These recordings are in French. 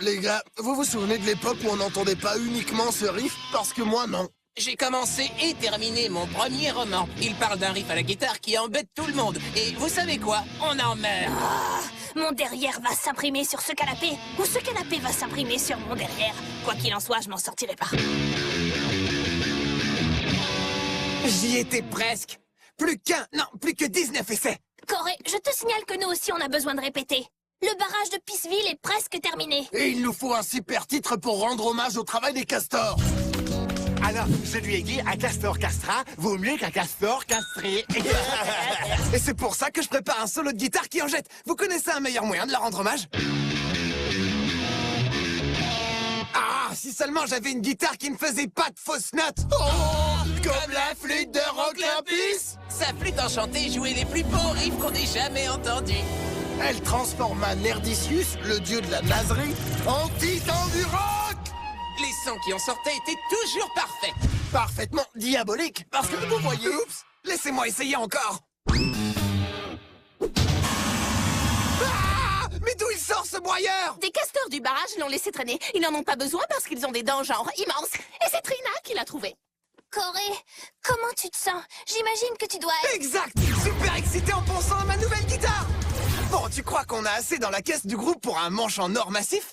les gars, vous vous souvenez de l'époque où on n'entendait pas uniquement ce riff? Parce que moi, non. J'ai commencé et terminé mon premier roman. Il parle d'un riff à la guitare qui embête tout le monde. Et vous savez quoi? On en meurt. Ah, mon derrière va s'imprimer sur ce canapé, ou ce canapé va s'imprimer sur mon derrière. Quoi qu'il en soit, je m'en sortirai pas. J'y étais presque. Plus que 19 essais. Corée, je te signale que nous aussi on a besoin de répéter. Le barrage de Peaceville est presque terminé. Et il nous faut un super titre pour rendre hommage au travail des castors. Alors, je lui ai dit, un castor castra vaut mieux qu'un castor castré. Et c'est pour ça que je prépare un solo de guitare qui en jette. Vous connaissez un meilleur moyen de leur rendre hommage? Ah, si seulement j'avais une guitare qui ne faisait pas de fausses notes. Oh, comme la flûte de Rock Lapis. Sa flûte enchantée jouait les plus beaux riffs qu'on ait jamais entendus. Elle transforma Nerdicius, le dieu de la naserie, en titan du rock. Les sons qui en sortaient étaient toujours parfaits. Parfaitement diabolique, parce que vous voyez... Oups, laissez-moi essayer encore. Ah, mais d'où il sort ce broyeur? Des castors du barrage l'ont laissé traîner. Ils n'en ont pas besoin parce qu'ils ont des dents genre immenses. Et c'est Trina qui l'a trouvé. Corée, comment tu te sens? J'imagine que tu dois être... Exact! Super excité en pensant à ma nouvelle guitare! Bon, tu crois qu'on a assez dans la caisse du groupe pour un manche en or massif?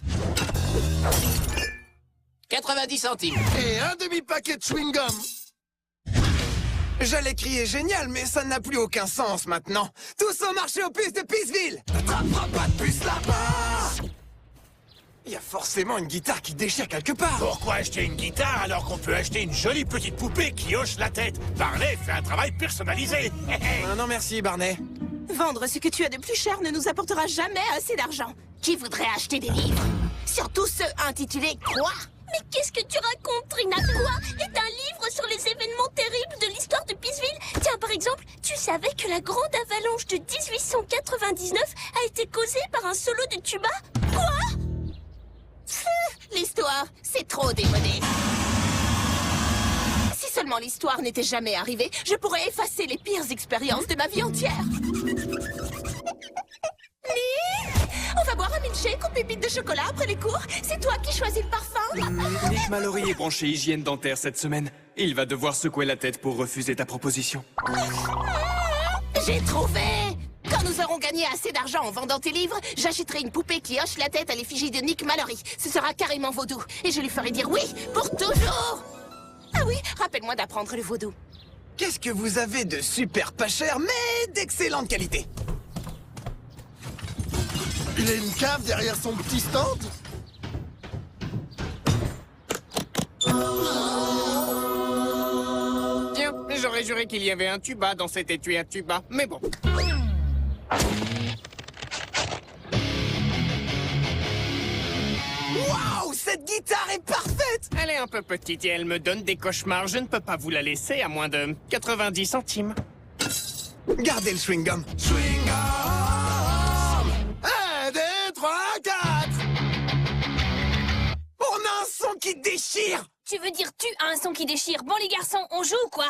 90 centimes. Et un demi-paquet de chewing-gum. J'allais crier génial, mais ça n'a plus aucun sens maintenant. Tous au marché aux puces de Peaceville! T'attraperas pas de puce là-bas! Il y a forcément une guitare qui déchire quelque part. Pourquoi acheter une guitare alors qu'on peut acheter une jolie petite poupée qui hoche la tête? Barney fait un travail personnalisé. Ah non merci, Barney. Vendre ce que tu as de plus cher ne nous apportera jamais assez d'argent. Qui voudrait acheter des livres? Surtout ceux intitulés Quoi? Mais qu'est-ce que tu racontes, Trina? Quoi est un livre sur les événements terribles de l'histoire de Peaceville? Tiens, par exemple, tu savais que la grande avalanche de 1899 a été causée par un solo de tuba? Quoi? L'histoire, c'est trop démodé. Si seulement l'histoire n'était jamais arrivée, je pourrais effacer les pires expériences de ma vie entière. On va boire un milkshake aux pépites de chocolat après les cours. C'est toi qui choisis le parfum. Nick Mallory est branché hygiène dentaire cette semaine. Il va devoir secouer la tête pour refuser ta proposition. J'ai trouvé! Quand nous aurons gagné assez d'argent en vendant tes livres, j'achèterai une poupée qui hoche la tête à l'effigie de Nick Mallory. Ce sera carrément vaudou. Et je lui ferai dire oui pour toujours! Ah oui, rappelle-moi d'apprendre le vaudou. Qu'est-ce que vous avez de super pas cher, mais d'excellente qualité? Il a une cave derrière son petit stand. Tiens, j'aurais juré qu'il y avait un tuba dans cet étui à tuba, mais bon. Waouh, cette guitare est parfaite! Elle est un peu petite et elle me donne des cauchemars. Je ne peux pas vous la laisser à moins de 90 centimes. Gardez le chewing-gum. Chewing-gum. 1, 2, 3, 4. On a un son qui déchire! Tu veux dire tu as un son qui déchire? Bon les garçons, on joue ou quoi?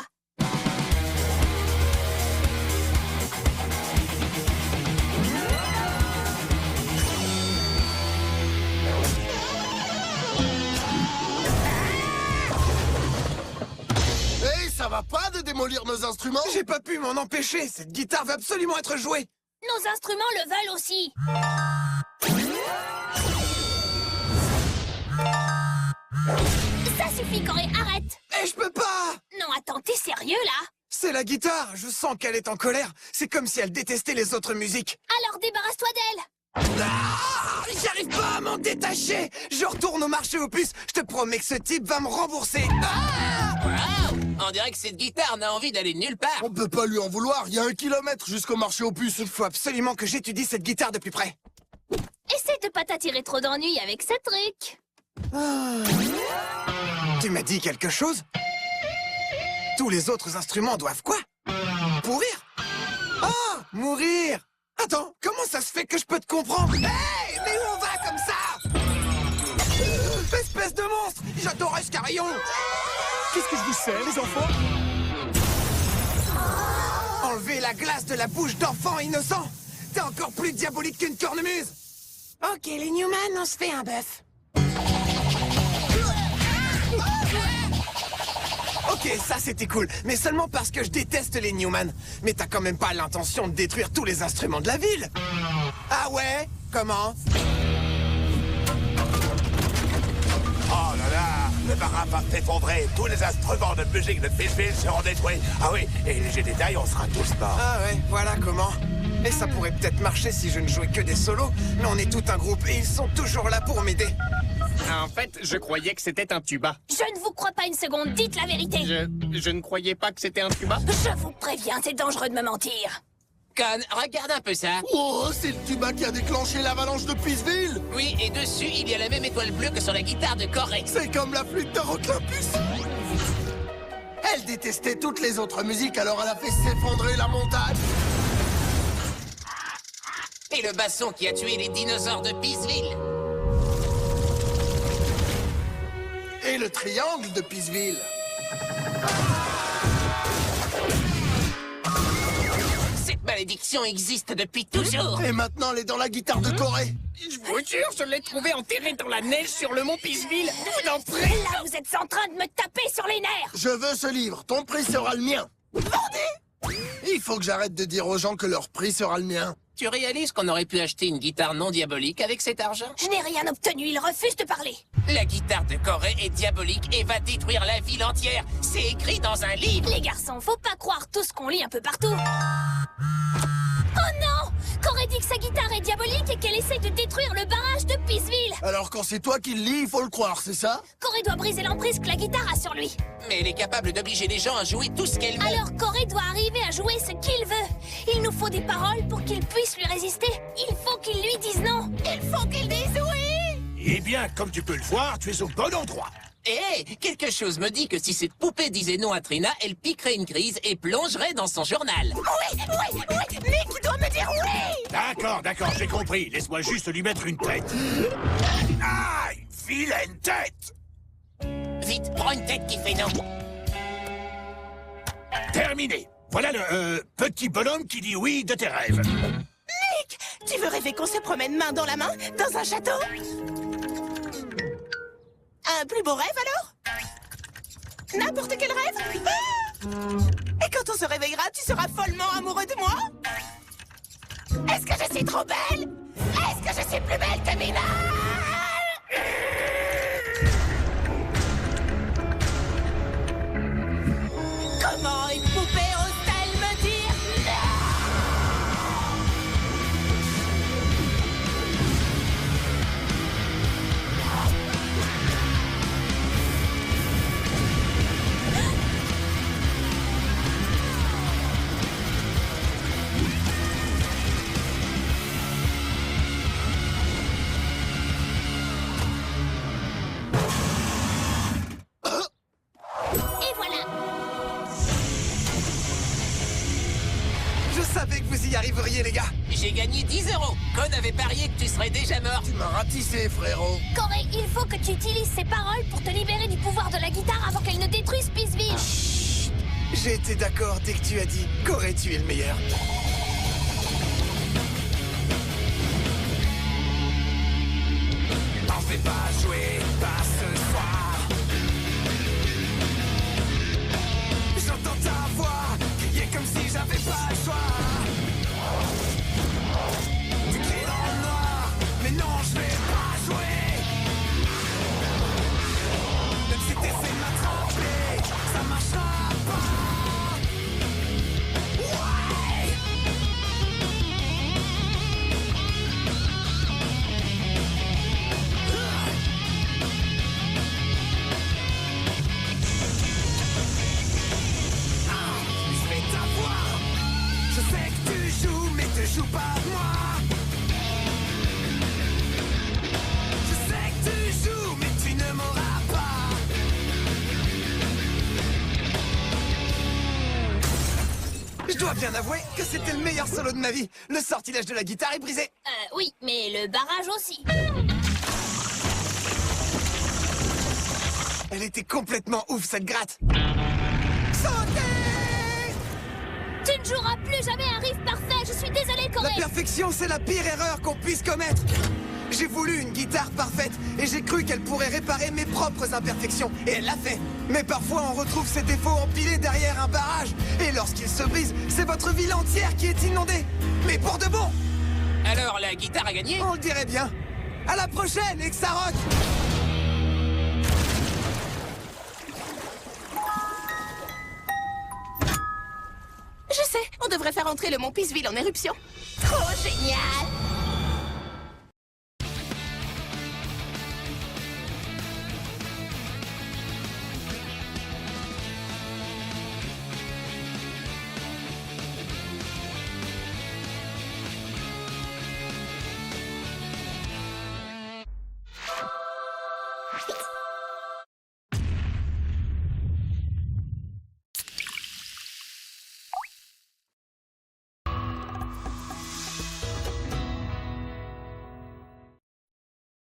Hey, ça va pas de démolir nos instruments? J'ai pas pu m'en empêcher, cette guitare va absolument être jouée! Nos instruments le veulent aussi. Ça suffit, Corée, arrête. Et je peux pas! Non, attends, t'es sérieux là? C'est la guitare, je sens qu'elle est en colère. C'est comme si elle détestait les autres musiques. Alors débarrasse-toi d'elle. Ah, j'arrive pas à m'en détacher! Je retourne au marché aux puces, je te promets que ce type va me rembourser. Ah, Waouh! On dirait que cette guitare n'a envie d'aller nulle part. On peut pas lui en vouloir, il y a 1 kilomètre jusqu'au marché aux puces. il faut absolument que j'étudie cette guitare de plus près. Essaye de pas t'attirer trop d'ennuis avec ce truc. Tu m'as dit quelque chose? Tous les autres instruments doivent quoi? Pourrir? Oh, mourir! Attends, comment ça se fait que je peux te comprendre? Hey, mais où on va comme ça? Espèce de monstre! J'adore Escarillon! Qu'est-ce que je vous sers, les enfants? Enlever la glace de la bouche d'enfant innocent! T'es encore plus diabolique qu'une cornemuse! Ok, les Newman, on se fait un bœuf. Ok, ça c'était cool, mais seulement parce que je déteste les Newman. Mais t'as quand même pas l'intention de détruire tous les instruments de la ville. Ah ouais? Comment? Oh là là, le marin va s'effondrer. Tous les instruments de musique de Peaceville seront détruits. Ah oui, et léger détail, on sera tous morts. Ah ouais, voilà comment. Et ça pourrait peut-être marcher si je ne jouais que des solos, mais on est tout un groupe et ils sont toujours là pour m'aider. En fait, je croyais que c'était un tuba. Je ne vous crois pas une seconde, dites la vérité. Je ne croyais pas que c'était un tuba. Je vous préviens, c'est dangereux de me mentir. Con, regarde un peu ça. Oh, c'est le tuba qui a déclenché l'avalanche de Peaceville. Oui, et dessus, il y a la même étoile bleue que sur la guitare de Corey. C'est comme la flûte de Roclimpus. Elle détestait toutes les autres musiques, alors elle a fait s'effondrer la montagne. Et le basson qui a tué les dinosaures de Peaceville. Et le triangle de Peaceville. Cette malédiction existe depuis toujours. Et maintenant, elle est dans la guitare de Corey. Je vous jure, je l'ai trouvé enterré dans la neige sur le mont Peaceville. Vous en ferez. Là, vous êtes en train de me taper sur les nerfs. Je veux ce livre. Ton prix sera le mien. Il faut que j'arrête de dire aux gens que leur prix sera le mien. Tu réalises qu'on aurait pu acheter une guitare non diabolique avec cet argent? Je n'ai rien obtenu, il refuse de parler. La guitare de Corey est diabolique et va détruire la ville entière. C'est écrit dans un livre. Les garçons, faut pas croire tout ce qu'on lit un peu partout. Oh non! Corey dit que sa guitare est diabolique et qu'elle essaie de détruire le barrage de Peaceville. Alors quand c'est toi qui le lis, il faut le croire, c'est ça? Corey doit briser l'emprise que la guitare a sur lui. Mais elle est capable d'obliger les gens à jouer tout ce qu'elle veut. Alors Corey doit arriver à jouer ce qu'il veut. Il nous faut des paroles pour qu'il puisse lui résister. Il faut qu'il lui dise non. Il faut qu'il dise oui. Eh bien, comme tu peux le voir, tu es au bon endroit. Hé, quelque chose me dit que si cette poupée disait non à Trina, elle piquerait une crise et plongerait dans son journal. Oui, Nick doit me dire oui. D'accord, j'ai compris. Laisse-moi juste lui mettre une tête. Ah, une vilaine tête. Vite, prends une tête qui fait non. Terminé. Voilà le petit bonhomme qui dit oui de tes rêves. Nick, tu veux rêver qu'on se promène main dans la main dans un château? Un plus beau rêve alors? N'importe quel rêve? Ah! Et quand on se réveillera, tu seras follement amoureux de moi? Est-ce que je suis trop belle? Est-ce que je suis plus belle que Mina? Comment une poupée ose-t-elle me dire non? Et voilà. Je savais que vous y arriveriez, les gars. J'ai gagné 10 €. Con avait parié que tu serais déjà mort. Tu m'as ratissé, frérot. Corey, il faut que tu utilises ces paroles pour te libérer du pouvoir de la guitare avant qu'elle ne détruise Peaceville. Chut. J'ai été d'accord dès que tu as dit Corey, tu es le meilleur. On fait pas jouer, pas ce soir. J'entends ta voix crier comme si j'avais pas le choix. Tu cries dans le noir, mais non, je vais pas jouer. Même si t'essaies de m'attraper, ça marchera pas. Ouais. Je vais t'avoir. Je sais que tu joues, mais te joues pas moi. Je sais que tu joues, mais tu ne m'auras pas. Je dois bien avouer que c'était le meilleur solo de ma vie. Le sortilège de la guitare est brisé. Oui, mais le barrage aussi. Elle était complètement ouf, cette gratte. Sautez! Tu ne joueras plus jamais un riff parfait. Je suis désolée, La Corey. perfection, c'est la pire erreur qu'on puisse commettre. J'ai voulu une guitare parfaite et j'ai cru qu'elle pourrait réparer mes propres imperfections. Et elle l'a fait. Mais parfois on retrouve ces défauts empilés derrière un barrage. Et lorsqu'il se brise, c'est votre ville entière qui est inondée. Mais pour de bon. Alors la guitare a gagné? On le dirait bien. À la prochaine, Exarock! Je sais, on devrait faire entrer le mont Peaceville en éruption. Trop génial!